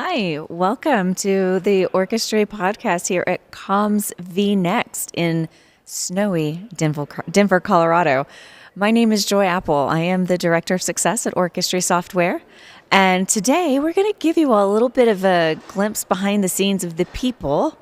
Hi, welcome to the Orchestry podcast here at Comms vNext in snowy Denver, Colorado. My name is Joy Apple. I am the Director of Success at Orchestry Software. And today we're going to give you a little bit of a glimpse behind the scenes of the people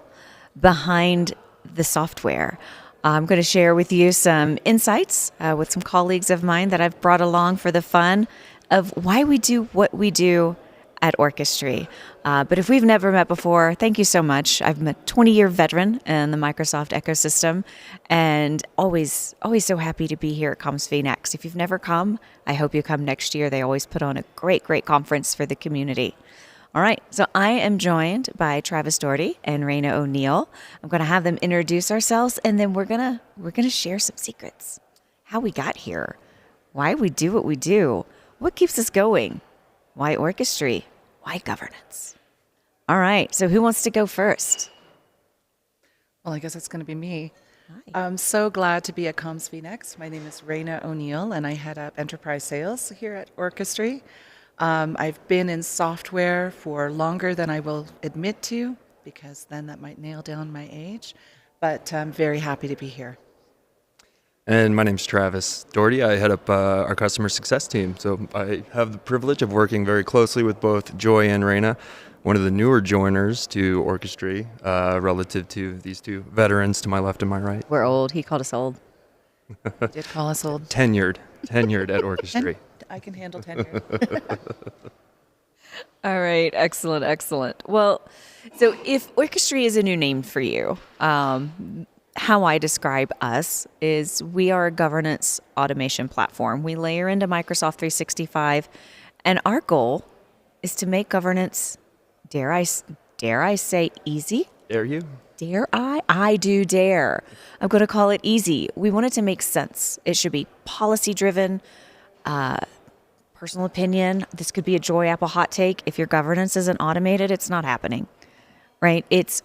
behind the software. I'm going to share with you some insights with some colleagues of mine that I've brought along for the fun of why we do what we do at Orchestry. But if we've never met before, thank you so much. I'm a 20-year veteran in the Microsoft ecosystem and always so happy to be here at Comms vNext. If you've never come, I hope you come next year. They always put on a great conference for the community. All right, so I am joined by Travis Doherty and Raina O'Neill. I'm going to have them introduce ourselves, and then we're gonna share some secrets. How we got here, why we do what we do, what keeps us going, why Orchestry, why governance. All right, so who wants to go first? Well, I guess it's going to be me. Hi. I'm so glad to be at Comms vNext. My name is Raina O'Neill, and I head up enterprise sales here at Orchestry. I've been in software for longer than I will admit to, because then that might nail down my age, but I'm very happy to be here. And my name's Travis Doherty. I head up our customer success team. So I have the privilege of working very closely with both Joy and Raina, one of the newer joiners to Orchestry, relative to these two veterans to my left and my right. We're old. He called us old. You did call us old. Tenured at Orchestry. I can handle tenure. All right, excellent. Well, so if Orchestry is a new name for you, how I describe us is we are a governance automation platform. We layer into Microsoft 365, and our goal is to make governance, dare I say, easy? Dare you? Dare I? I do dare. I'm going to call it easy. We want it to make sense. It should be policy-driven, personal opinion. This could be a Joy Apple hot take. If your governance isn't automated, it's not happening, right? It's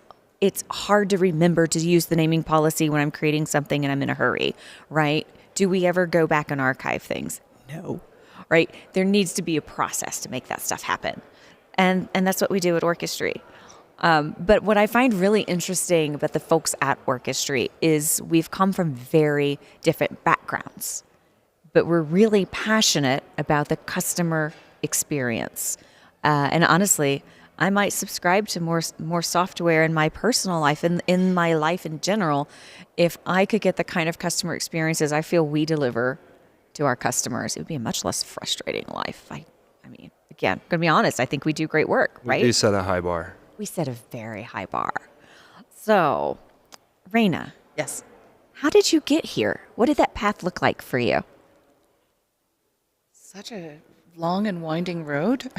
hard to remember to use the naming policy when I'm creating something and I'm in a hurry, right? Do we ever go back and archive things? No, right? There needs to be a process to make that stuff happen. And that's what we do at Orchestry. But what I find really interesting about the folks at Orchestry is we've come from very different backgrounds, but we're really passionate about the customer experience. And honestly, I might subscribe to more software in my personal life and in my life in general if I could get the kind of customer experiences I feel we deliver to our customers. It would be a much less frustrating life. I mean, again, I'm going to be honest, I think we do great work, right? We do set a high bar. We set a very high bar. So, Raina. Yes. How did you get here? What did that path look like for you? Such a long and winding road.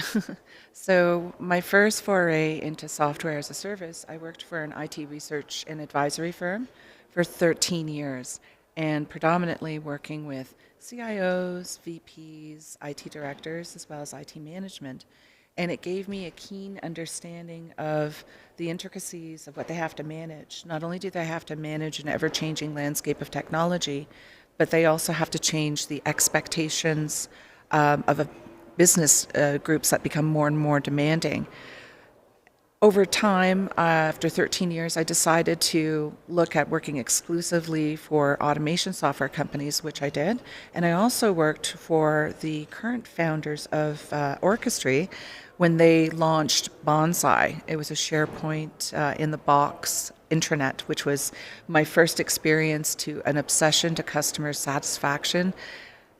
So my first foray into software as a service, I worked for an IT research and advisory firm for 13 years, and predominantly working with CIOs, VPs, IT directors, as well as IT management. And it gave me a keen understanding of the intricacies of what they have to manage. Not only do they have to manage an ever-changing landscape of technology, but they also have to change the expectations of a business groups that become more and more demanding. Over time, after 13 years, I decided to look at working exclusively for automation software companies, which I did. And I also worked for the current founders of Orchestry when they launched Bonsai. It was a SharePoint in the box intranet, which was my first experience to an obsession to customer satisfaction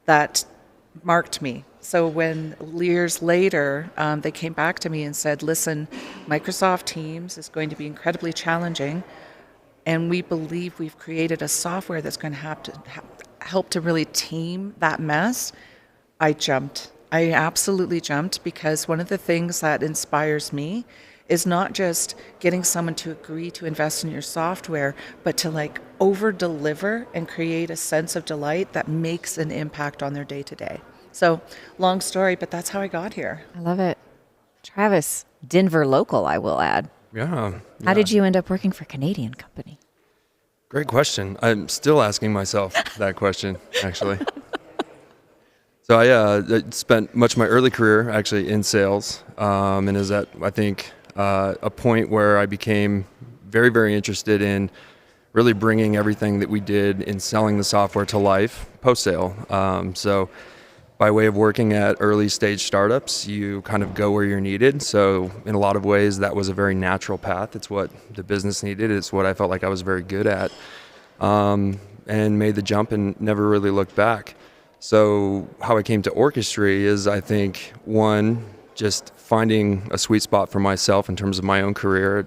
that marked me. So when years later, they came back to me and said, listen, Microsoft Teams is going to be incredibly challenging, and we believe we've created a software that's going to have to help to really tame that mess, I jumped. I absolutely jumped, because one of the things that inspires me is not just getting someone to agree to invest in your software, but to over-deliver and create a sense of delight that makes an impact on their day-to-day. So, long story, but that's how I got here. I love it. Travis, Denver local, I will add. Yeah. How did you end up working for a Canadian company? Great question. I'm still asking myself that question, actually. So I spent much of my early career actually in sales, and is at I think a point where I became very, very interested in really bringing everything that we did in selling the software to life post-sale. So by way of working at early stage startups, you kind of go where you're needed. So in a lot of ways, that was a very natural path. It's what the business needed. It's what I felt like I was very good at, and made the jump and never really looked back. So how I came to Orchestry is, I think, one, just finding a sweet spot for myself in terms of my own career. At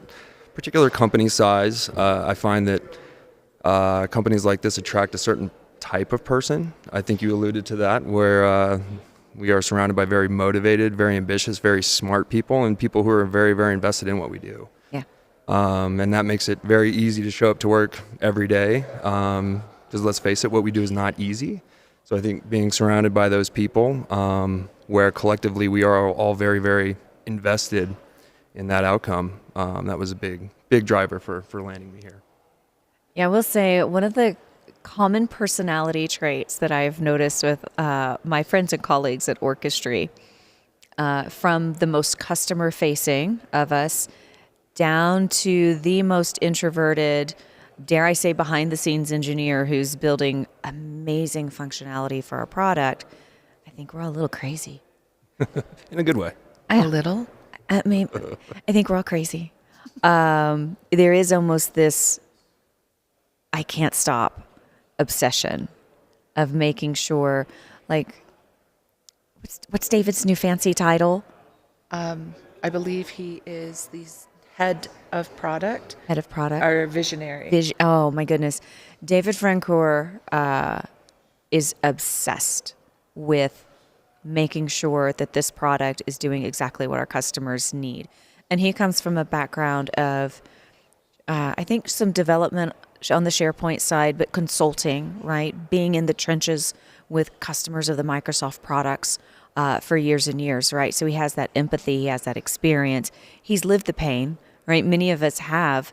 particular company size, I find that companies like this attract a certain type of person. I think you alluded to that, where we are surrounded by very motivated, very ambitious, very smart people, and people who are very, very invested in what we do. Yeah. And that makes it very easy to show up to work every day. Because let's face it, what we do is not easy. So I think being surrounded by those people, where collectively we are all very, very invested in that outcome, that was a big driver for landing me here. Yeah, I will say one of the common personality traits that I've noticed with my friends and colleagues at Orchestry, from the most customer facing of us down to the most introverted, dare I say, behind the scenes engineer who's building amazing functionality for our product, I think we're all a little crazy. In a good way. A little. I mean, I think we're all crazy. There is almost this I can't stop obsession of making sure, like, what's David's new fancy title? I believe he is the head of product. Head of product. Or visionary. Oh my goodness. David Francoeur is obsessed with making sure that this product is doing exactly what our customers need. And he comes from a background of, I think, some development on the SharePoint side, but consulting, right? Being in the trenches with customers of the Microsoft products for years and years, right? So he has that empathy, he has that experience. He's lived the pain, right? Many of us have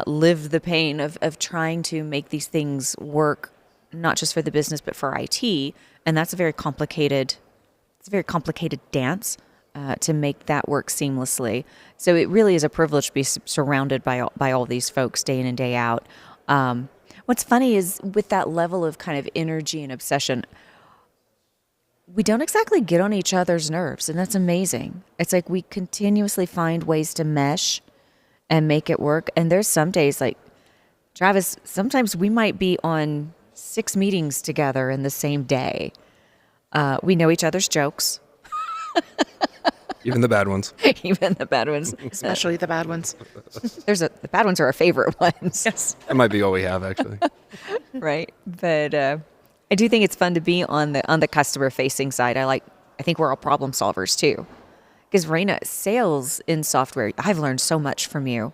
lived the pain of trying to make these things work, not just for the business, but for IT. And that's a very complicated dance to make that work seamlessly. So it really is a privilege to be surrounded by all these folks day in and day out. What's funny is with that level of kind of energy and obsession, we don't exactly get on each other's nerves, and that's amazing. It's like we continuously find ways to mesh and make it work. And there's some days, like Travis, sometimes we might be on 6 meetings together in the same day. We know each other's jokes. Even the bad ones. Even the bad ones. Especially the bad ones. The bad ones are our favorite ones. Yes. That might be all we have, actually. Right. But I do think it's fun to be on the customer facing side. I think we're all problem solvers too. Because Raina, sales in software, I've learned so much from you.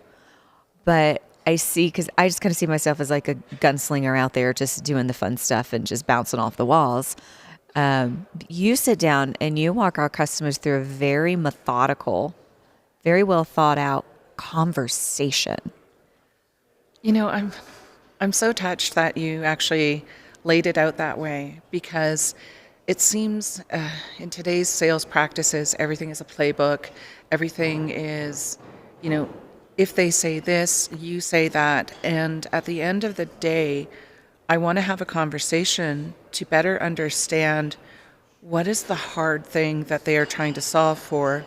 But because I just kind of see myself as like a gunslinger out there just doing the fun stuff and just bouncing off the walls. You sit down and you walk our customers through a very methodical, very well thought out conversation. You know, I'm so touched that you actually laid it out that way, because it seems in today's sales practices, everything is a playbook. Everything is, if they say this, you say that. And at the end of the day, I want to have a conversation to better understand what is the hard thing that they are trying to solve for.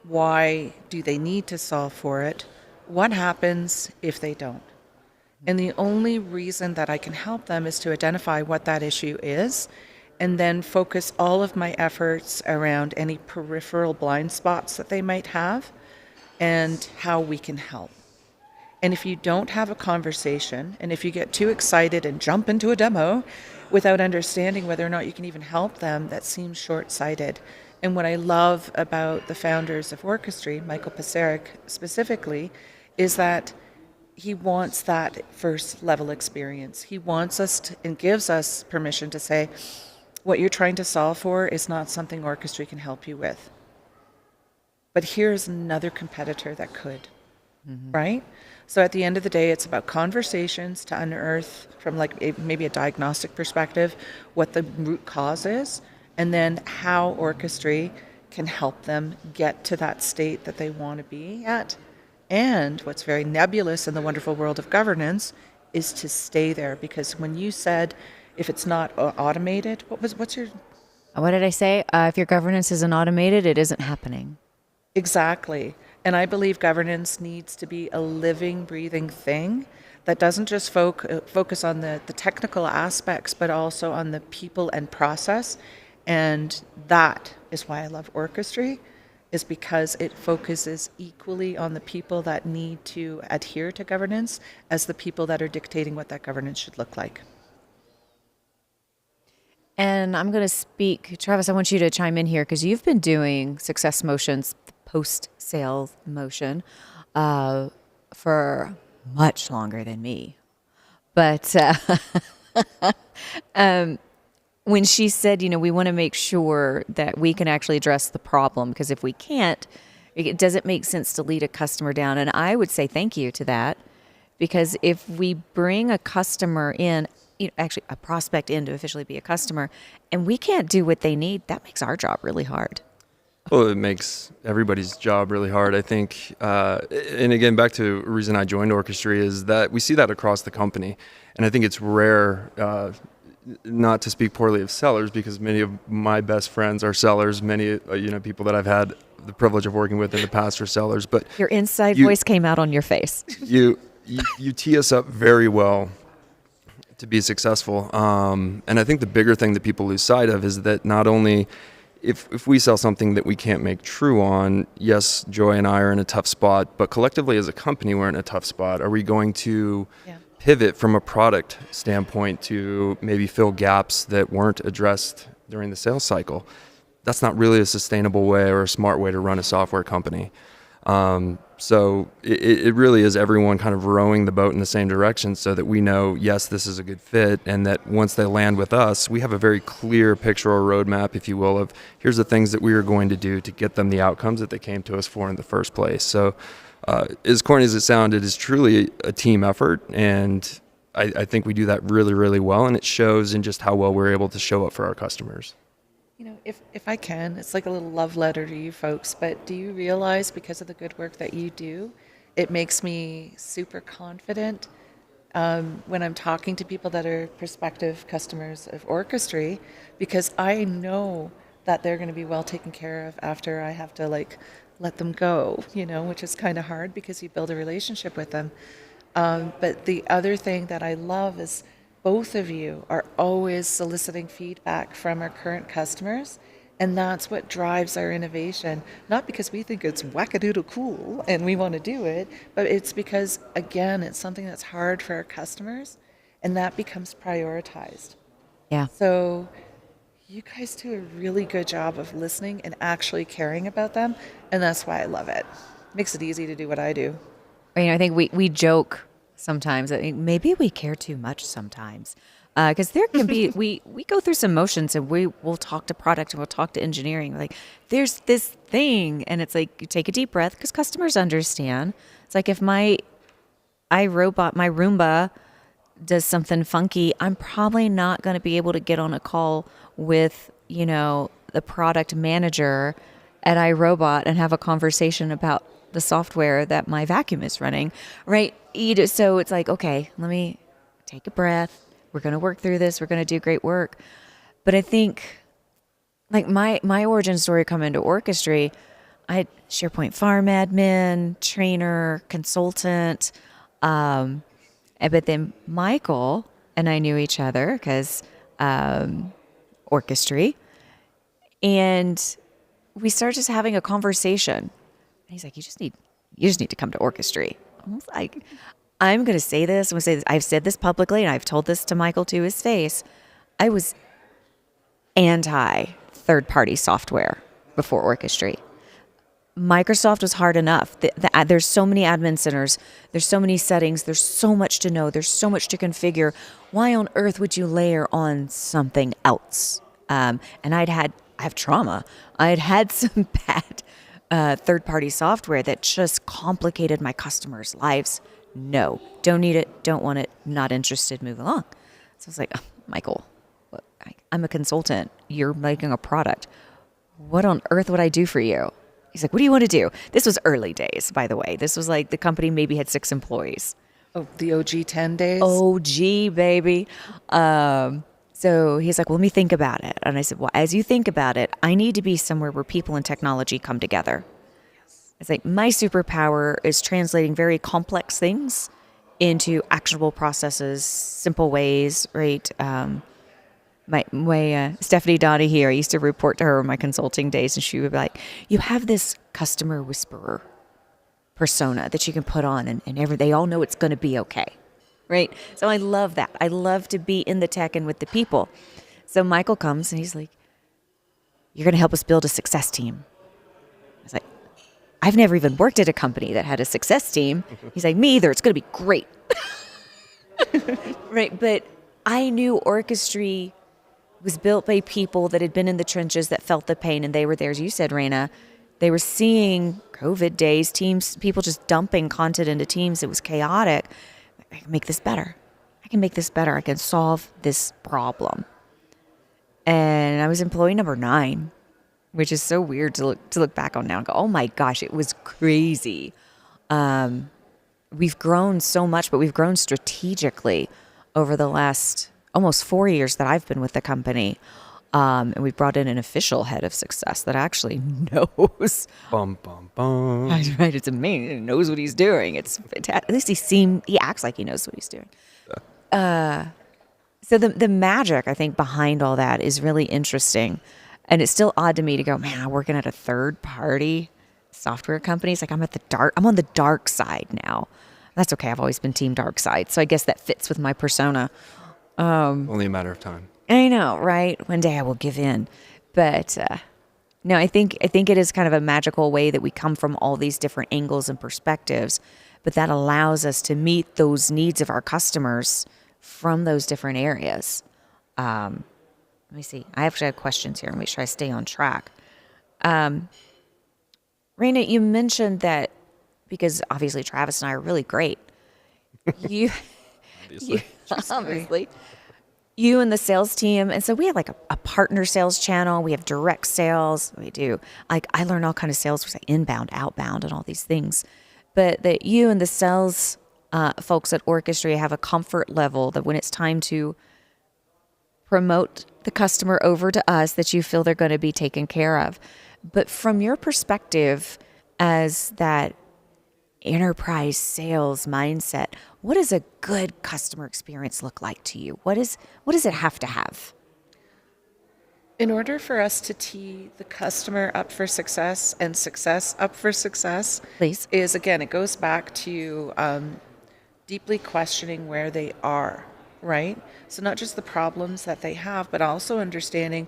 Why do they need to solve for it? What happens if they don't? And the only reason that I can help them is to identify what that issue is, and then focus all of my efforts around any peripheral blind spots that they might have and how we can help. And if you don't have a conversation, and if you get too excited and jump into a demo without understanding whether or not you can even help them, that seems short-sighted. And what I love about the founders of Orchestry, Michael Paseric specifically, is that he wants that first level experience. He wants us to, and gives us permission to say, what you're trying to solve for is not something Orchestry can help you with. But here's another competitor that could, right? So at the end of the day, it's about conversations to unearth from like maybe a diagnostic perspective what the root cause is, and then how Orchestry can help them get to that state that they want to be at. And what's very nebulous in the wonderful world of governance is to stay there, because when you said if it's not automated, what's your What did I say? If your governance isn't automated, it isn't happening. exactly. And I believe governance needs to be a living, breathing thing that doesn't just focus on the technical aspects, but also on the people and process. And that is why I love Orchestry, is because it focuses equally on the people that need to adhere to governance as the people that are dictating what that governance should look like. And I'm going to speak, Travis, I want you to chime in here because you've been doing success motions, post-sales motion, for much longer than me. But when she said, we want to make sure that we can actually address the problem, because if we can't, it doesn't make sense to lead a customer down. And I would say thank you to that, because if we bring a customer in, actually a prospect in to officially be a customer, and we can't do what they need, that makes our job really hard. Well, it makes everybody's job really hard, I think. And again, back to the reason I joined Orchestry is that we see that across the company. And I think it's rare, not to speak poorly of sellers, because many of my best friends are sellers. Many, people that I've had the privilege of working with in the past are sellers. But Your inside voice came out on your face. you tee us up very well to be successful. And I think the bigger thing that people lose sight of is that not only if we sell something that we can't make true on, yes, Joy and I are in a tough spot, but collectively as a company, we're in a tough spot. Are we going to pivot from a product standpoint to maybe fill gaps that weren't addressed during the sales cycle? That's not really a sustainable way or a smart way to run a software company. So it really is everyone kind of rowing the boat in the same direction so that we know, yes, this is a good fit, and that once they land with us, we have a very clear picture or roadmap, if you will, of here's the things that we are going to do to get them the outcomes that they came to us for in the first place. So as corny as it sounded, it is truly a team effort, and I think we do that really, really well, and it shows in just how well we're able to show up for our customers. If I can, it's like a little love letter to you folks, but do you realize because of the good work that you do, it makes me super confident when I'm talking to people that are prospective customers of Orchestry, because I know that they're going to be well taken care of after I have to let them go, which is kind of hard because you build a relationship with them. But the other thing that I love is both of you are always soliciting feedback from our current customers, and that's what drives our innovation. Not because we think it's wackadoodle cool and we want to do it, but it's because, again, it's something that's hard for our customers, and that becomes prioritized. Yeah. So you guys do a really good job of listening and actually caring about them, and that's why I love it. Makes it easy to do what I do. I think we joke sometimes. I think maybe we care too much sometimes, because there can be we go through some motions, and we'll talk to product and we'll talk to engineering. Like there's this thing, and it's like you take a deep breath because customers understand. It's like if my Roomba does something funky, I'm probably not going to be able to get on a call with the product manager at iRobot and have a conversation about the software that my vacuum is running, right? So it's like, okay, let me take a breath. We're going to work through this. We're going to do great work. But I think like my origin story coming to Orchestry, I had SharePoint farm admin, trainer, consultant. But then Michael and I knew each other because Orchestry. And we started just having a conversation. And he's like, you just need to come to Orchestry. I was like, I'm going to say this. I'm going to say this. I've said this publicly, and I've told this to Michael to his face. I was anti third-party software before Orchestry. Microsoft was hard enough. There's so many admin centers. There's so many settings. There's so much to know. There's so much to configure. Why on earth would you layer on something else? And I have trauma. I had some bad third-party software that just complicated my customers' lives No, don't need it, don't want it, not interested, move along. So I was like, oh, Michael, I'm a consultant. You're making a product. What on earth would I do for you? He's like, what do you want to do? This was early days, by the way. This was like the company maybe had 6 employees. Oh, the OG 10 days? OG, baby. So he's like, well, let me think about it. And I said, well, as you think about it, I need to be somewhere where people and technology come together. It's like my superpower is translating very complex things into actionable processes, simple ways, right? My Stephanie Donahue, I used to report to her in my consulting days, and she would be like, you have this customer whisperer persona that you can put on, and they all know it's going to be okay, right? So I love that. I love to be in the tech and with the people. So Michael comes and he's like, you're going to help us build a success team. I was like, I've never even worked at a company that had a success team. He's like, me either. It's going to be great. Right. But I knew Orchestry was built by people that had been in the trenches, that felt the pain, and they were there, as you said, Raina. They were seeing COVID days, teams, people just dumping content into teams. It was chaotic. I can make this better. I can make this better. I can solve this problem. And I was employee number 9, which is so weird to look back on now and go, oh my gosh, it was crazy. We've grown so much, but we've grown strategically over the last almost 4 years that I've been with the company. And we brought in an official head of success that actually knows. Bum, bum, bum. Right, it's amazing. He knows what he's doing. It's fantastic. At least he acts like he knows what he's doing. So the magic, I think, behind all that is really interesting. And it's still odd to me to go, man, I'm working at a third party software company. It's like I'm on the dark side now. That's okay. I've always been team dark side. So I guess that fits with my persona. Only a matter of time. I know, right? One day I will give in. But no, I think it is kind of a magical way that we come from all these different angles and perspectives, but that allows us to meet those needs of our customers from those different areas. Let me see. I actually have questions here and make sure I stay on track. Raina, you mentioned that because obviously Travis and I are really great. Obviously. You and the sales team. And so we have like a partner sales channel. We have direct sales. We do. Like I learn all kind of sales, like inbound, outbound, and all these things. But that you and the sales folks at Orchestry have a comfort level that when it's time to promote the customer over to us, that you feel they're going to be taken care of. But from your perspective as that enterprise sales mindset, what does a good customer experience look like to you? What does it have to have? In order for us to tee the customer up for success and success up for success, Please. is again, it goes back to deeply questioning where they are, right? So not just the problems that they have, but also understanding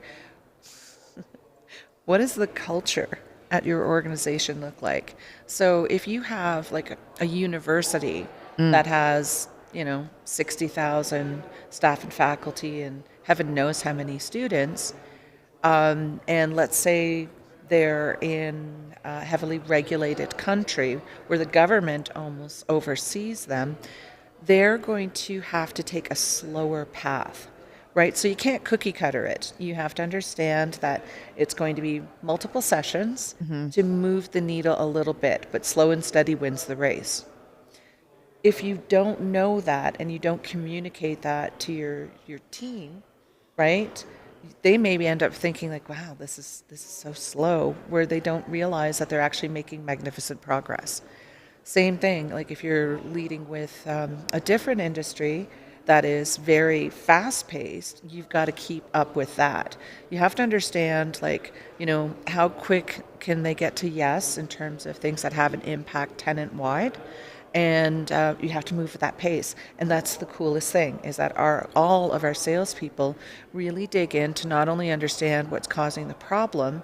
what is the culture at your organization look like. So if you have like a university that has, 60,000 staff and faculty and heaven knows how many students, and let's say they're in a heavily regulated country where the government almost oversees them, they're going to have to take a slower path, right? So you can't cookie cutter it. You have to understand that it's going to be multiple sessions to move the needle a little bit, but slow and steady wins the race. If you don't know that and you don't communicate that to your team, right? They maybe end up thinking like, wow, this is so slow, where they don't realize that they're actually making magnificent progress. Same thing, like if you're leading with a different industry that is very fast-paced, you've got to keep up with that. You have to understand, how quick can they get to yes in terms of things that have an impact tenant-wide, and you have to move at that pace. And that's the coolest thing, is that all of our salespeople really dig in to not only understand what's causing the problem,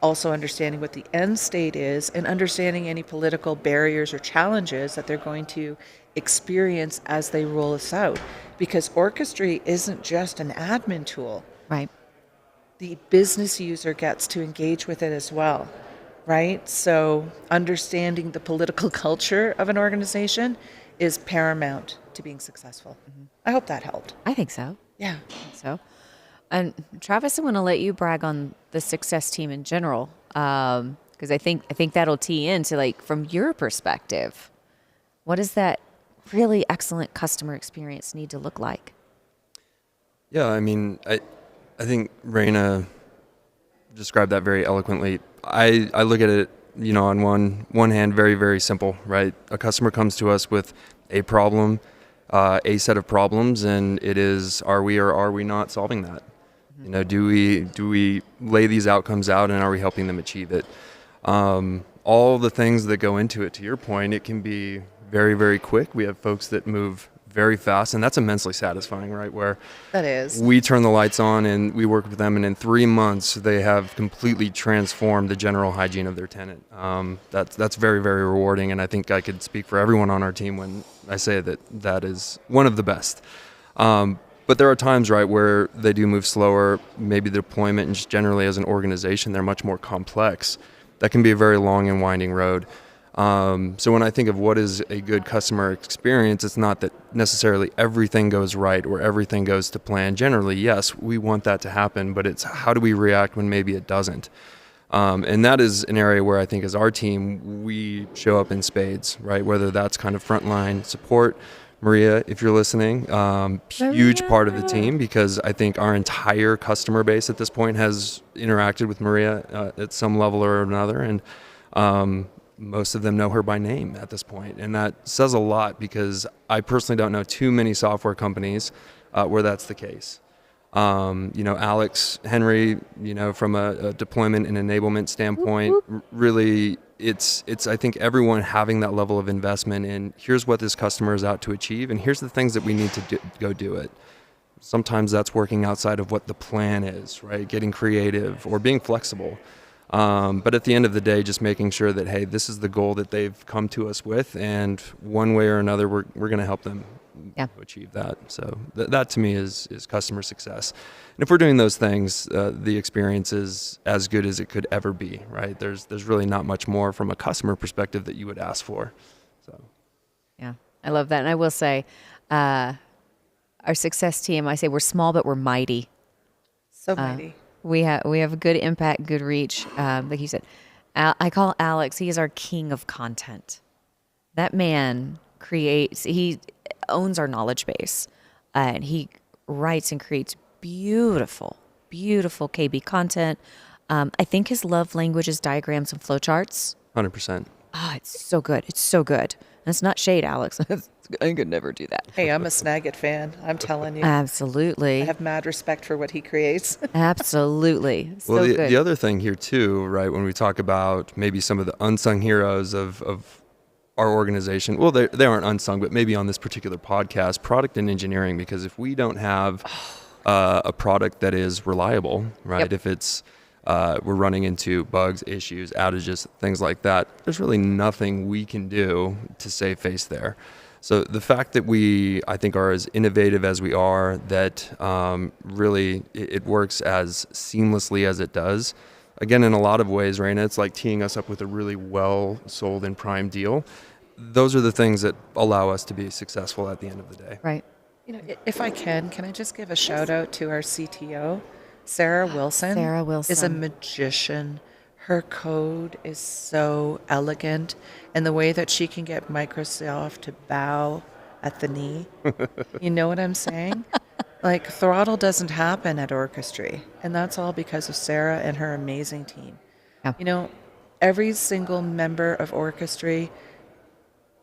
also understanding what the end state is, and understanding any political barriers or challenges that they're going to experience as they roll this out. Because Orchestry isn't just an admin tool. Right. The business user gets to engage with it as well, right? So understanding the political culture of an organization is paramount to being successful. I hope that helped. I think so. Yeah. So, and Travis, I want to let you brag on the success team in general, because I think that'll tee into, like, from your perspective, what does that really excellent customer experience need to look like? Yeah, I mean, I think Raina described that very eloquently. I look at it, on one hand, very, very simple, right? A customer comes to us with a problem, a set of problems, and it is, are we or are we not solving that? Do we lay these outcomes out, and are we helping them achieve it? All the things that go into it, to your point, it can be very, very quick. We have folks that move very fast, and that's immensely satisfying, right? Where That is. we turn the lights on and we work with them, and in 3 months they have completely transformed the general hygiene of their tenant. That's very, very rewarding, and I think I could speak for everyone on our team when I say that that is one of the best. But there are times, right, where they do move slower. Maybe the deployment, and just generally as an organization, they're much more complex. That can be a very long and winding road. So when I think of what is a good customer experience, it's not that necessarily everything goes right or everything goes to plan. Generally, yes, we want that to happen, but it's how do we react when maybe it doesn't? And that is an area where I think as our team, we show up in spades, right? Whether that's kind of frontline support. Maria, if you're listening, huge part of the team, because I think our entire customer base at this point has interacted with Maria at some level or another. And most of them know her by name at this point. And that says a lot, because I personally don't know too many software companies where that's the case. Alex Henry, from a deployment and enablement standpoint, really it's I think everyone having that level of investment in, here's what this customer is out to achieve, and here's the things that we need to go do it. Sometimes that's working outside of what the plan is, right? Getting creative or being flexible. But at the end of the day, just making sure that, hey, this is the goal that they've come to us with, and one way or another, we're going to help them achieve that. So that to me is customer success. And if we're doing those things, the experience is as good as it could ever be, right? There's really not much more from a customer perspective that you would ask for. So, Yeah, I love that. And I will say, our success team, I say we're small, but we're mighty. So mighty. We have good impact, good reach. Like you said, I call Alex, he is our king of content. That man he owns our knowledge base, and he writes and creates beautiful, beautiful KB content. I think his love language is diagrams and flowcharts. 100%. It's so good. It's so good. And it's not shade, Alex. I could never do that. Hey, I'm a Snagit fan. I'm telling you. Absolutely. I have mad respect for what he creates. Absolutely. So Well, good. the other thing here too, right, when we talk about maybe some of the unsung heroes of our organization, well, they aren't unsung, but maybe on this particular podcast, product and engineering, because if we don't have a product that is reliable, right, Yep. if it's we're running into bugs, issues, outages, things like that, there's really nothing we can do to save face there. So the fact that we, I think, are as innovative as we are, that really it works as seamlessly as it does. Again, in a lot of ways, Raina, it's like teeing us up with a really well-sold and prime deal. Those are the things that allow us to be successful at the end of the day. Right. If I can I just give a shout out to our CTO, Sarah Wilson. Sarah is a Wilson. magician. Her code is so elegant, and the way that she can get Microsoft to bow at the knee. You know what I'm saying? Like, throttle doesn't happen at Orchestry, and that's all because of Sarah and her amazing team. Yeah. Every single member of Orchestry,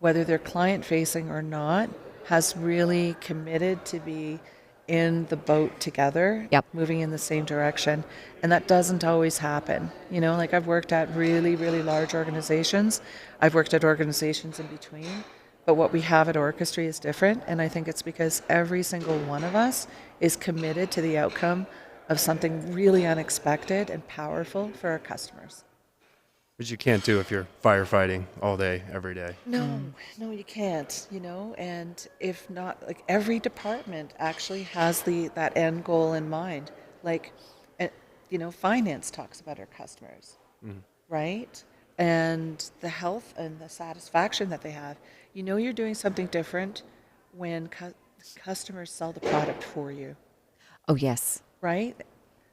whether they're client-facing or not, has really committed to be in the boat together, Yep. moving in the same direction. And that doesn't always happen. Like, I've worked at really, really large organizations. I've worked at organizations in between. But what we have at Orchestry is different. And I think it's because every single one of us is committed to the outcome of something really unexpected and powerful for our customers. Which you can't do if you're firefighting all day, every day. No, you can't, and if not, like, every department actually has that end goal in mind. Like, finance talks about our customers, right? and the health and the satisfaction that they have. You know you're doing something different when customers sell the product for you, Oh, yes. right? And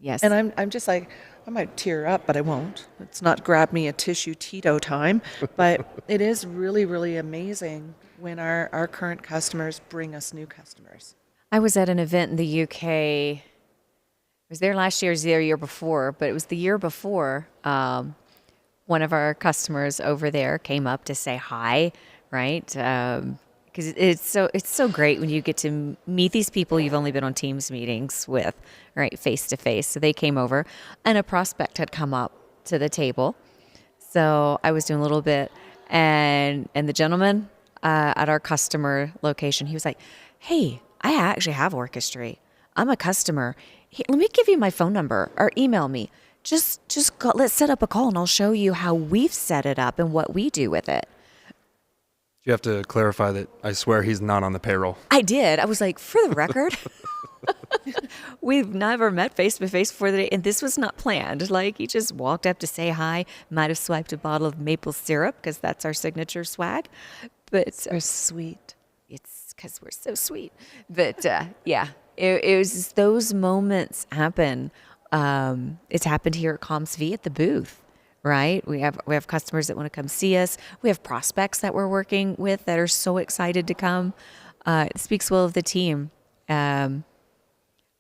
Yes. I'm just like, I might tear up, but I won't. It's not grab me a tissue Tito time, but it is really, really amazing when our current customers bring us new customers. I was at an event in the UK. I was there last year, it was the year before, but it was the year before. One of our customers over there came up to say hi, right? Because it's so great when you get to meet these people you've only been on Teams meetings with, right, face to face. So they came over, and a prospect had come up to the table. So I was doing a little bit, and the gentleman at our customer location, he was like, "Hey, I actually have Orchestry. I'm a customer. Let me give you my phone number or email me. Let's set up a call, and I'll show you how we've set it up and what we do with it." You have to clarify that I swear he's not on the payroll. I did. I was like, for the record, we've never met face to face before the day, and this was not planned. Like, he just walked up to say hi, might have swiped a bottle of maple syrup because that's our signature swag. But They're sweet. it's because we're so sweet. But yeah, it was just those moments happen. It's happened here at ComsV at the booth, right? We have customers that want to come see us. We have prospects that we're working with that are so excited to come. It speaks well of the team. And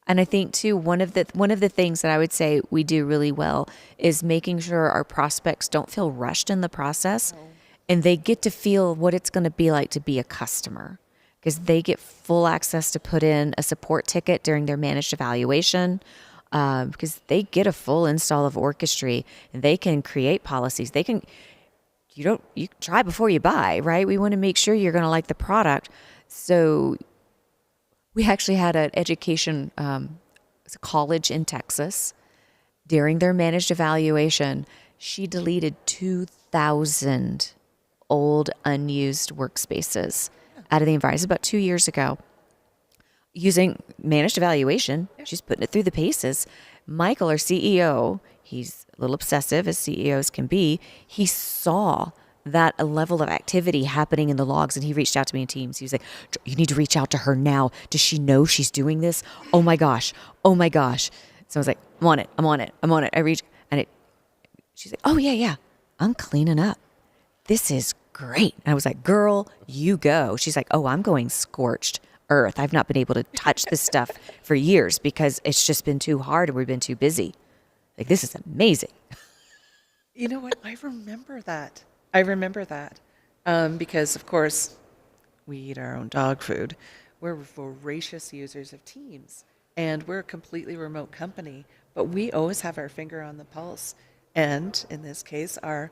I think too, one of the things that I would say we do really well is making sure our prospects don't feel rushed in the process, and they get to feel what it's going to be like to be a customer, because they get full access to put in a support ticket during their managed evaluation, because they get a full install of Orchestry, and they can create policies. You try before you buy, right? We want to make sure you're going to like the product. So we actually had an education, it's a college in Texas. During their managed evaluation, she deleted 2,000 old unused workspaces out of the environment. It was about 2 years ago. Using managed evaluation, she's putting it through the paces. Michael, our CEO, he's a little obsessive as CEOs can be. He saw that a level of activity happening in the logs, and he reached out to me in Teams. He was like, "You need to reach out to her now. Does she know she's doing this? Oh my gosh. Oh my gosh." So I was like, "I'm on it. I'm on it. I'm on it." I reached, and she's like, "Oh yeah, yeah. I'm cleaning up. This is great." And I was like, "Girl, you go." She's like, "Oh, I'm going scorched earth. I've not been able to touch this stuff for years because it's just been too hard and we've been too busy. Like, this is amazing." You know what? I remember that. I remember that because, of course, we eat our own dog food. We're voracious users of Teams, and we're a completely remote company, but we always have our finger on the pulse, and in this case, are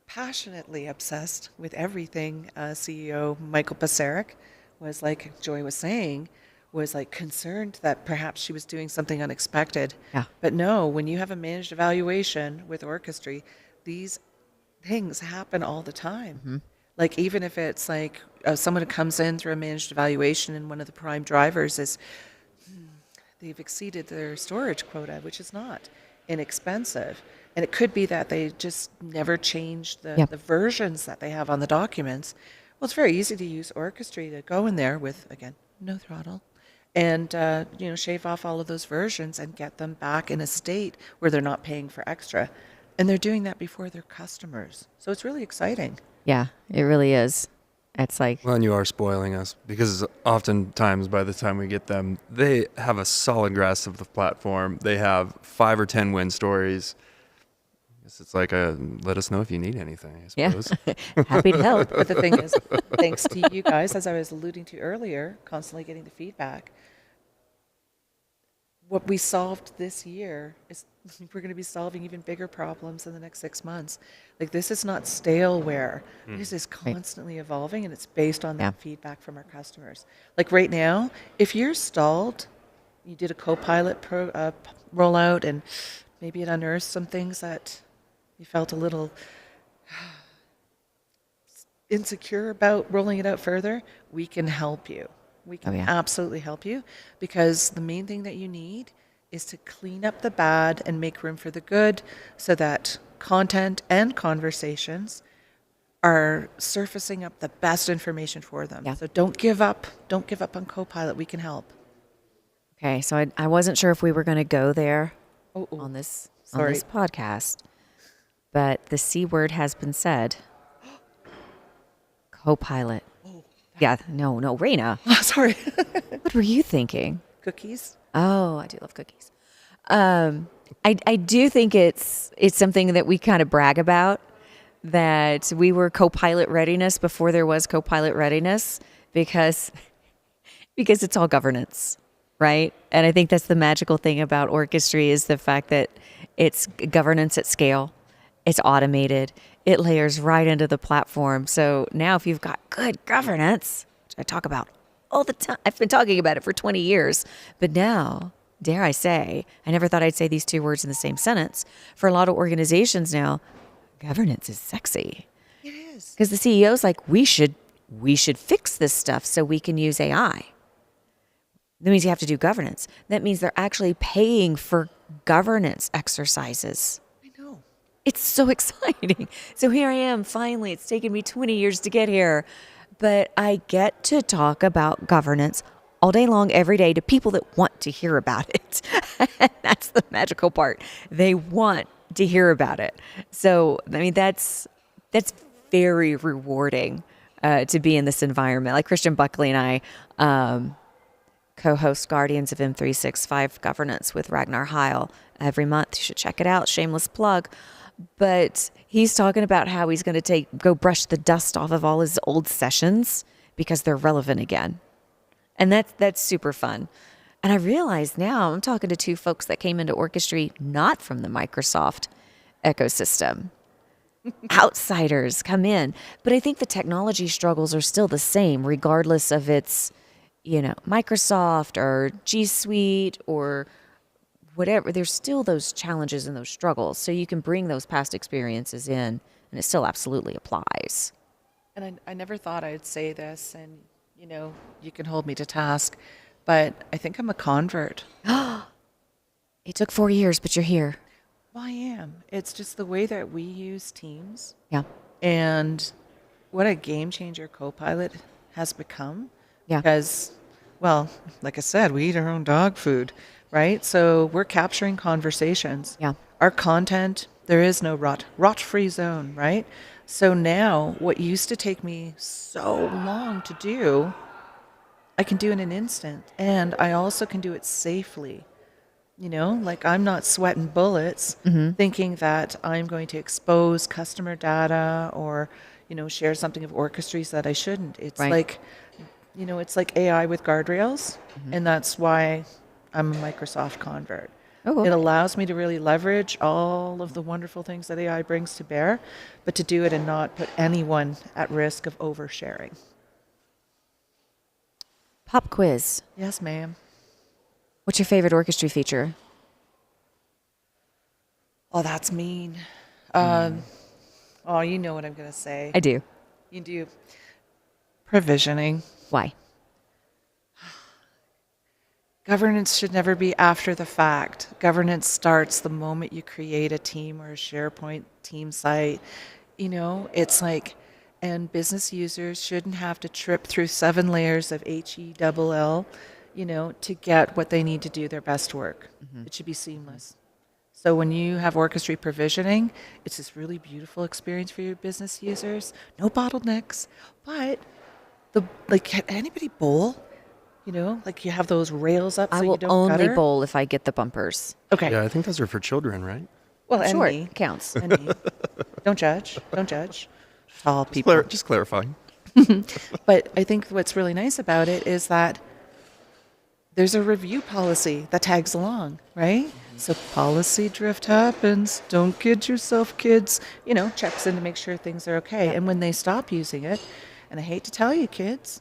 passionately obsessed with everything. CEO Michael Paseric was, like Joy was saying, was like concerned that perhaps she was doing something unexpected. Yeah. But no, when you have a managed evaluation with Orchestry, these things happen all the time. Like, even if it's like someone who comes in through a managed evaluation and one of the prime drivers is they've exceeded their storage quota, which is not inexpensive. And it could be that they just never changed Yep. the versions that they have on the documents. Well, it's very easy to use Orchestry to go in there with, again, no throttle, and shave off all of those versions and get them back in a state where they're not paying for extra. And they're doing that before their customers. So it's really exciting. Yeah, it really is. It's like, Well, and you are spoiling us because oftentimes by the time we get them, they have a solid grasp of the platform. They have 5 or 10 win stories. I guess it's like let us know if you need anything, I yeah, suppose. happy to help. But the thing is, thanks to you guys, as I was alluding to earlier, constantly getting the feedback, what we solved this year is we're going to be solving even bigger problems in the next 6 months. Like, this is not staleware. This is constantly evolving, and it's based on that Yeah. feedback from our customers. Like right now, if you're stalled, you did a Copilot rollout, and maybe it unearthed some things that you felt a little insecure about rolling it out further, we can help you. We can Oh, yeah. absolutely help you, because the main thing that you need is to clean up the bad and make room for the good so that content and conversations are surfacing up the best information for them. Yeah. So don't give up. Don't give up on Copilot. We can help. Okay, so I wasn't sure if we were going to go there Oh, on this sorry. podcast, but the C word has been said. Copilot. Yeah, no, Raina. Oh, sorry. What were you thinking? Cookies. Oh, I do love cookies. I do think it's something that we kind of brag about, that we were Copilot readiness before there was Copilot readiness, because it's all governance, right? And I think that's the magical thing about Orchestry, is the fact that it's governance at scale. It's automated. It layers right into the platform. So now if you've got good governance, which I talk about all the time, I've been talking about it for 20 years, but now, dare I say, I never thought I'd say these two words in the same sentence. For a lot of organizations now, governance is sexy. It is. Because the CEO's like, we should fix this stuff so we can use AI. That means you have to do governance. That means they're actually paying for governance exercises. I know. It's so exciting. So here I am, finally. It's taken me 20 years to get here. But I get to talk about governance all day long, every day, to people that want to hear about it. And that's the magical part. They want to hear about it. So, I mean, that's very rewarding to be in this environment. Like Christian Buckley and I co-host Guardians of M365 Governance with Ragnar Heil every month. You should check it out. Shameless plug. But he's talking about how he's going to go brush the dust off of all his old sessions because they're relevant again. And that's super fun. And I realize now I'm talking to two folks that came into Orchestry not from the Microsoft ecosystem. Outsiders come in. But I think the technology struggles are still the same, regardless of its, Microsoft or G Suite or whatever. There's still those challenges and those struggles. So you can bring those past experiences in, and it still absolutely applies. And I never thought I'd say this, and, you can hold me to task, but I think I'm a convert. It took 4 years, but you're here. Well, I am. It's just the way that we use Teams Yeah. and what a game changer Copilot has become. Yeah. Because, well, like I said, we eat our own dog food, right? So we're capturing conversations. Yeah. Our content, there is no rot-free zone, right? So now what used to take me so long to do, I can do in an instant. And I also can do it safely. Like I'm not sweating bullets thinking that I'm going to expose customer data or, share something of Orchestry's that I shouldn't. It's Right. it's like AI with guardrails. And that's why I'm a Microsoft convert. Oh, cool. It allows me to really leverage all of the wonderful things that AI brings to bear, but to do it and not put anyone at risk of oversharing. Pop quiz. Yes, ma'am. What's your favorite Orchestry feature? Oh, that's mean. Oh, you know what I'm going to say. I do. You do. Provisioning. Why? Governance should never be after the fact. Governance starts the moment you create a team or a SharePoint team site. It's like, and business users shouldn't have to trip through 7 layers of HELL, to get what they need to do their best work. It should be seamless. So when you have Orchestry provisioning, it's this really beautiful experience for your business users. No bottlenecks, but can anybody bowl? Like you have those rails up so I will you don't only gutter? bowl if I get the bumpers. Okay. Yeah, I think those are for children, right? Well, and Short me. counts. And me. Don't judge. Don't judge. Tall people. Just clarifying. But I think what's really nice about it is that there's a review policy that tags along, right? So policy drift happens. Don't kid yourself, kids. Checks in to make sure things are okay. And when they stop using it, and I hate to tell you, kids,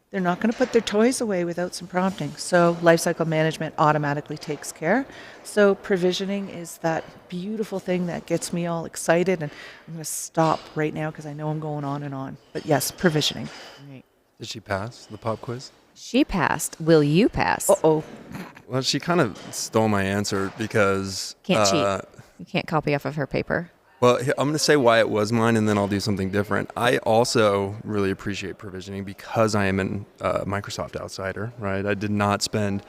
they're not going to put their toys away without some prompting. So lifecycle management automatically takes care. So provisioning is that beautiful thing that gets me all excited. And I'm going to stop right now because I know I'm going on and on. But yes, provisioning. Right. Did she pass the pop quiz? She passed. Will you pass? Uh-oh. Well, she kind of stole my answer because Can't cheat. You can't copy off of her paper. well, I'm going to say why it was mine, and then I'll do something different. I also really appreciate provisioning because I am a Microsoft outsider, right? I did not spend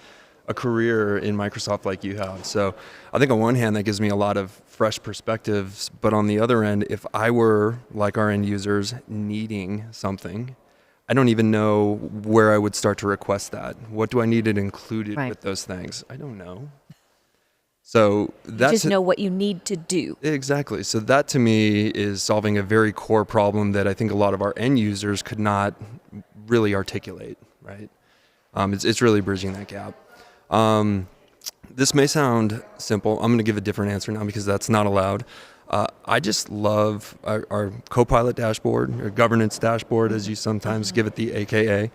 a career in Microsoft like you have. So I think on one hand, that gives me a lot of fresh perspectives. But on the other end, if I were like our end users needing something, I don't even know where I would start to request that. What do I need it included Right. with those things? I don't know. So You that's just know what you need to do. exactly. So that to me is solving a very core problem that I think a lot of our end users could not really articulate, right? It's really bridging that gap. This may sound simple. I'm going to give a different answer now because that's not allowed. I just love our Copilot dashboard, or governance dashboard, as you sometimes give it the AKA.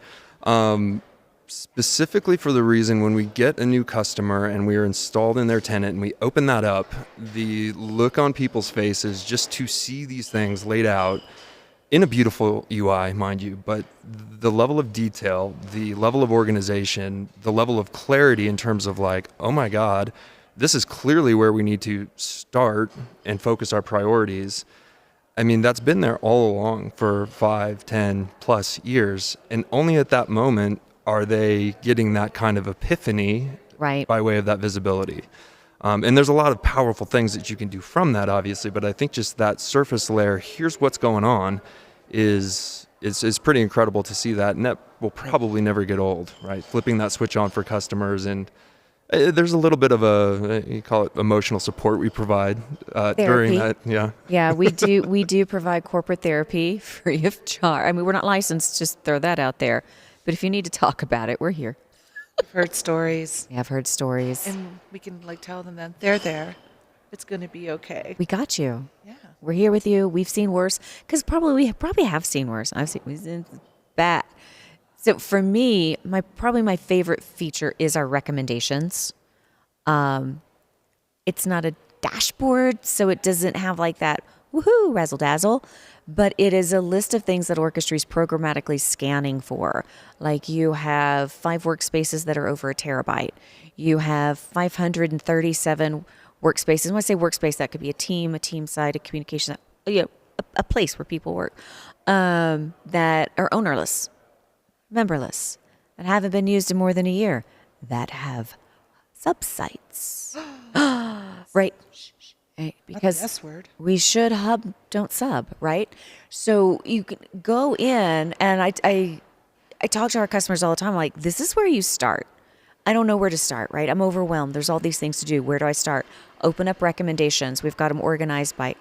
Specifically for the reason when we get a new customer and we are installed in their tenant and we open that up, the look on people's faces just to see these things laid out in a beautiful UI, mind you, but the level of detail, the level of organization, the level of clarity in terms of like, oh my God, this is clearly where we need to start and focus our priorities. I mean, that's been there all along for 5, 10 plus years. And only at that moment are they getting that kind of epiphany Right. by way of that visibility. And there's a lot of powerful things that you can do from that, obviously, but I think just that surface layer, here's what's going on, is pretty incredible to see that. And that will probably never get old, right? Flipping that switch on for customers. And there's a little bit of you call it emotional support we provide during that. Yeah. Yeah, we do provide corporate therapy free of charge. I mean, we're not licensed, just throw that out there. But if you need to talk about it, we're here. I've heard stories, Yeah, I've heard stories. and we can like tell them that they're there. It's going to be okay. We got you. Yeah. We're here with you. We've seen worse because we probably have seen worse. We've seen bad. So for me, my favorite feature is our recommendations. It's not a dashboard, so it doesn't have like that woohoo razzle dazzle, but it is a list of things that Orchestry is programmatically scanning for. Like you have 5 workspaces that are over a terabyte. You have 537 workspaces. When I say workspace, that could be a team side, a communication, a place where people work, that are ownerless, memberless, that haven't been used in more than a year, that have subsites. Right. Because S word. we should hub, don't sub, right? So you can go in, and I talk to our customers all the time, like, this is where you start. I don't know where to start, right? I'm overwhelmed. There's all these things to do. Where do I start? Open up recommendations. We've got them organized by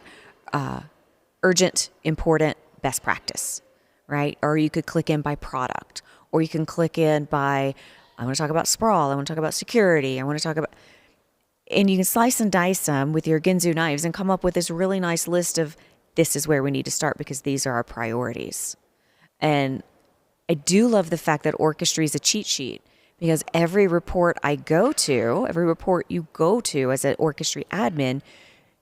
urgent, important, best practice, right? Or you could click in by product, or you can click in by, I want to talk about sprawl. I want to talk about security. I want to talk about, and you can slice and dice them with your Ginzu knives and come up with this really nice list of this is where we need to start because these are our priorities. And I do love the fact that Orchestry is a cheat sheet because every report I go to, every report you go to as an Orchestry admin,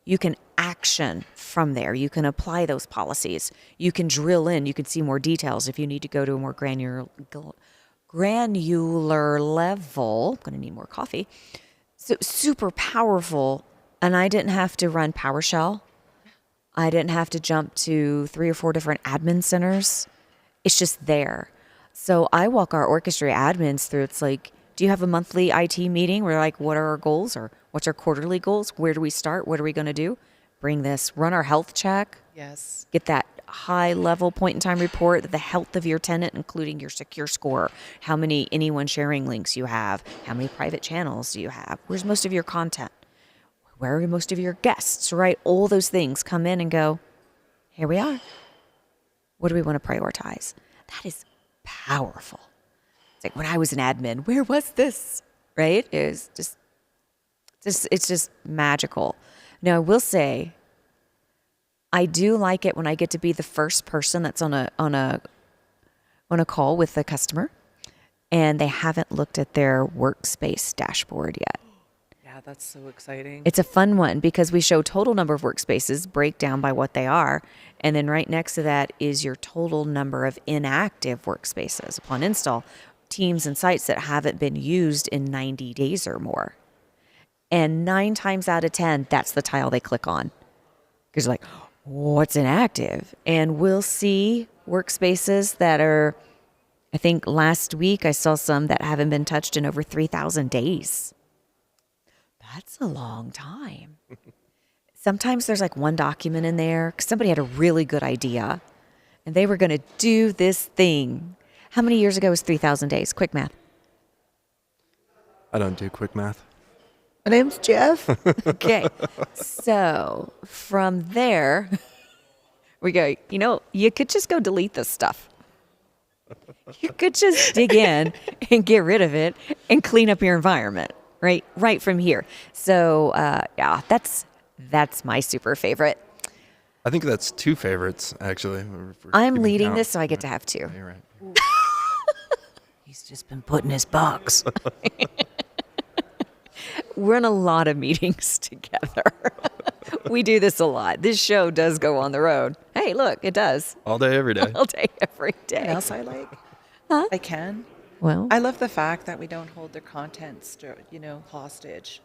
you can action from there. You can apply those policies. You can drill in. You can see more details if you need to go to a more granular level. I'm going to need more coffee. So super powerful. And I didn't have to run PowerShell. I didn't have to jump to 3 or 4 different admin centers. It's just there. So I walk our Orchestra admins through. It's like, do you have a monthly IT meeting? We're like, what are our goals? Or what's our quarterly goals? Where do we start? What are we going to do? Bring this, run our health check. Yes. Get that high level point in time report, the health of your tenant, including your secure score, how many anyone sharing links you have, how many private channels do you have, where's most of your content, where are most of your guests, right? All those things come in and go, here we are. What do we want to prioritize? That is powerful. It's like when I was an admin, where was this? Right? It was it's just magical. Now I will say, I do like it when I get to be the first person that's on a call with the customer and they haven't looked at their workspace dashboard yet. Yeah, that's so exciting. It's a fun one because we show total number of workspaces, break down by what they are, and then right next to that is your total number of inactive workspaces upon install. teams and sites that haven't been used in 90 days or more. And 9 times out of 10, that's the tile they click on. Because like, what's inactive? And we'll see workspaces that are, I think last week I saw some that haven't been touched in over 3,000 days. That's a long time. Sometimes there's like one document in there because somebody had a really good idea and they were going to do this thing. How many years ago was 3,000 days? Quick math. I don't do quick math. My name's Jeff. Okay. So from there, we go, you could just go delete this stuff. You could just dig in and get rid of it and clean up your environment, right from here. So, yeah, that's my super favorite. I think that's 2 favorites, actually. If we're I'm keeping leading count. this, so I get to have 2. Yeah, you're right. He's just been put in his box. We're in a lot of meetings together. We do this a lot. This show does go on the road. Hey, look, it does. All day, every day. All day, every day. What else I like? Huh? I can. Well, I love the fact that we don't hold their content, hostage.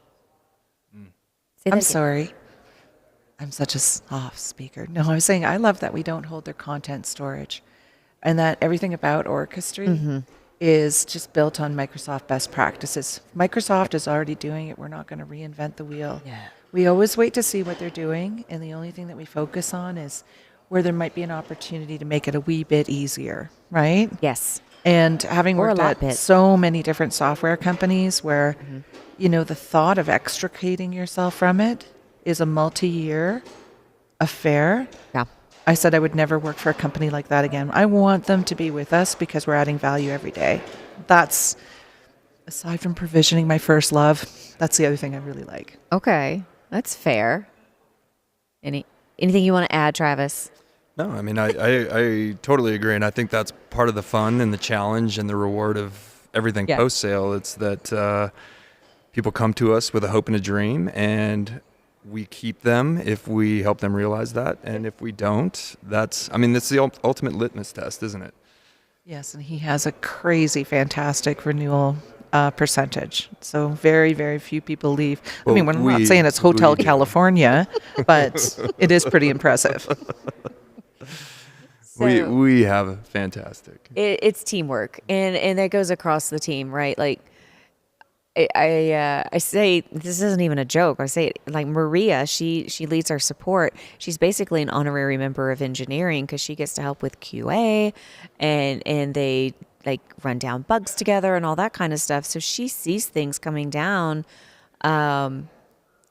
say that I'm again. sorry. I'm such a soft speaker. No, I was saying I love that we don't hold their content storage and that everything about Orchestry is just built on Microsoft best practices. Microsoft is already doing it. We're not going to reinvent the wheel. Yeah. We always wait to see what they're doing, and the only thing that we focus on is where there might be an opportunity to make it a wee bit easier, right? Yes. And having Or a worked lot at bit. so many different software companies where, the thought of extricating yourself from it is a multi-year affair. Yeah. I said I would never work for a company like that again. I want them to be with us because we're adding value every day. That's, aside from provisioning my first love, that's the other thing I really like. Okay. That's fair. Anything you want to add, Travis? No, I mean, I totally agree. And I think that's part of the fun and the challenge and the reward of everything Yeah. post-sale. It's that people come to us with a hope and a dream, and we keep them if we help them realize that. And if we don't, that's the ultimate litmus test, isn't it? Yes, and he has a crazy, fantastic renewal percentage. So very, very few people leave. Well, we're not saying it's Hotel we do. California, but it is pretty impressive. So- We have fantastic. It's teamwork, and that goes across the team, right? Like, I say this isn't even a joke. I say it like Maria. She leads our support. She's basically an honorary member of engineering because she gets to help with QA, and they like run down bugs together and all that kind of stuff. So she sees things coming down, and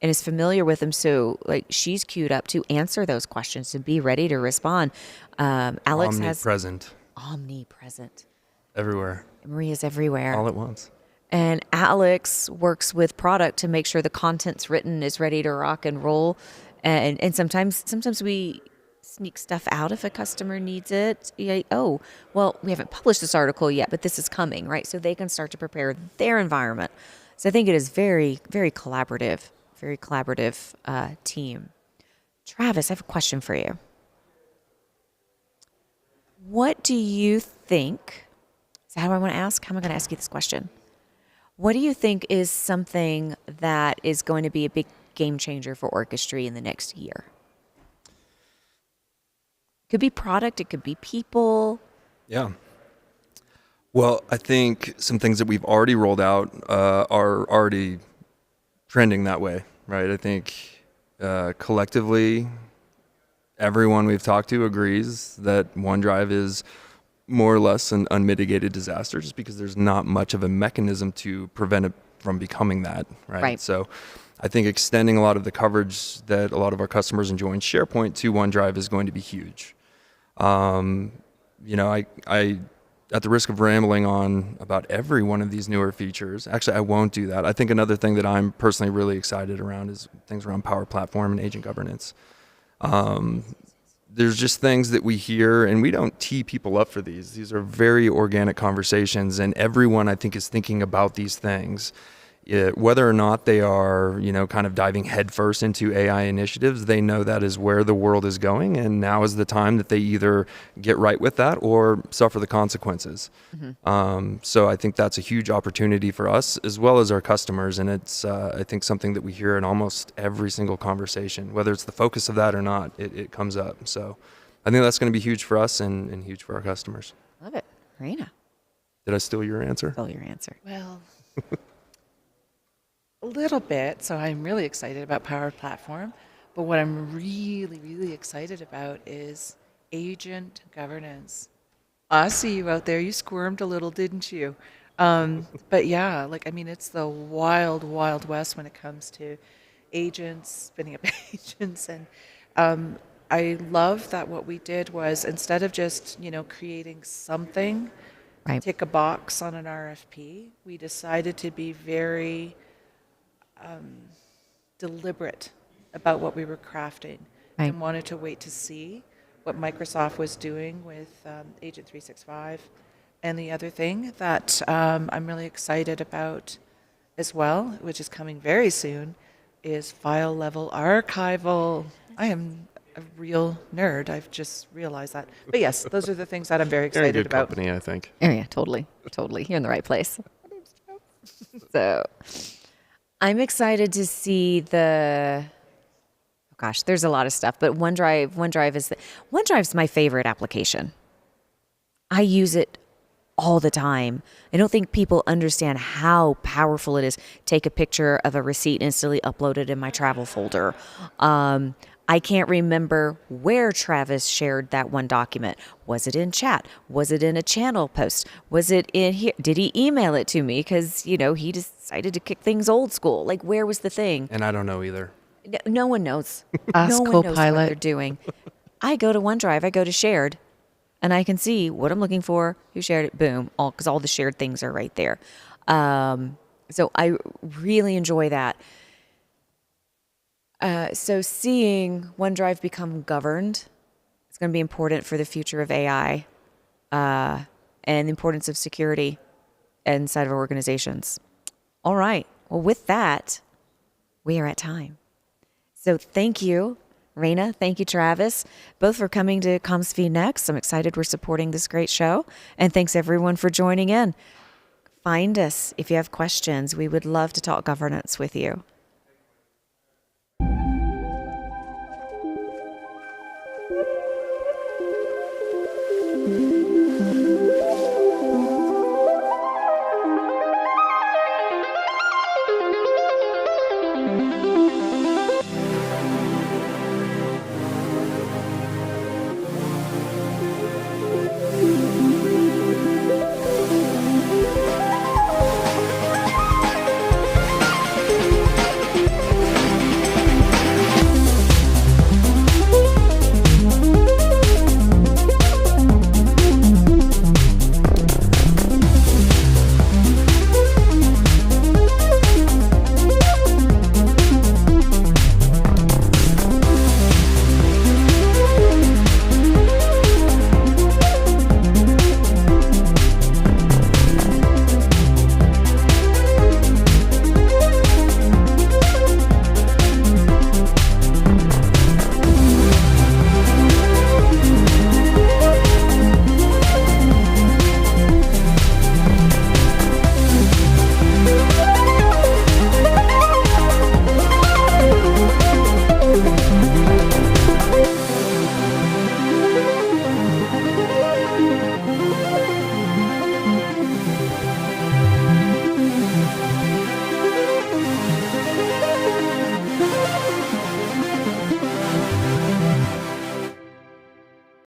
is familiar with them. So like she's queued up to answer those questions and be ready to respond. Alex has omnipresent. Everywhere, Maria's everywhere. all at once. And Alex works with product to make sure the content's written is ready to rock and roll. And sometimes we sneak stuff out if a customer needs it. Yeah, oh, well, we haven't published this article yet, but this is coming, right? So they can start to prepare their environment. So I think it is very, very collaborative team. Travis, I have a question for you. What do you think? Is that how I want to ask? How am I going to ask you this question? What do you think is something that is going to be a big game changer for Orchestry in the next year? Could be product, it could be people. Yeah. Well, I think some things that we've already rolled out are already trending that way, right? I think collectively, everyone we've talked to agrees that OneDrive is more or less an unmitigated disaster just because there's not much of a mechanism to prevent it from becoming that, right? Right. So I think extending a lot of the coverage that a lot of our customers enjoy in SharePoint to OneDrive is going to be huge. I at the risk of rambling on about every one of these newer features, actually I won't do that. I think another thing that I'm personally really excited around is things around Power Platform and agent governance. There's just things that we hear, and we don't tee people up for these. These are very organic conversations, and everyone, I think, is thinking about these things whether or not they are, kind of diving headfirst into AI initiatives, they know that is where the world is going, and now is the time that they either get right with that or suffer the consequences. So I think that's a huge opportunity for us as well as our customers, and it's I think something that we hear in almost every single conversation, whether it's the focus of that or not, it comes up. So I think that's going to be huge for us and huge for our customers. Love it. Raina, Did I steal your answer? tell your answer. Well, a little bit. So I'm really excited about Power Platform. But what I'm really, really excited about is agent governance. I see you out there. You squirmed a little, didn't you? But yeah, it's the wild, wild west when it comes to agents, spinning up agents. And I love that what we did was instead of just, creating something, Right. tick a box on an RFP, we decided to be very deliberate about what we were crafting Right. and wanted to wait to see what Microsoft was doing with Agent 365. And the other thing that I'm really excited about as well, which is coming very soon, is file level archival. I am a real nerd. I've just realized that. But yes, those are the things that I'm very You're in excited good about. company, I think. Oh, yeah, totally. Totally. You're in the right place. So I'm excited to see gosh, there's a lot of stuff, but OneDrive's my favorite application. I use it all the time. I don't think people understand how powerful it is. Take a picture of a receipt, instantly upload it in my travel folder. I can't remember where Travis shared that one document. Was it in chat? Was it in a channel post? Was it in here? Did he email it to me? Because, he decided to kick things old school. Like, where was the thing? And I don't know either. No one knows. Ask No one knows what Copilot. they're doing. I go to OneDrive, I go to shared, and I can see what I'm looking for, who shared it, boom, because all the shared things are right there. So I really enjoy that. So seeing OneDrive become governed is going to be important for the future of AI and the importance of security inside of our organizations. All right. Well, with that, we are at time. So thank you, Raina. Thank you, Travis, both for coming to Comms vNext. I'm excited we're supporting this great show. And thanks, everyone, for joining in. Find us if you have questions. We would love to talk governance with you.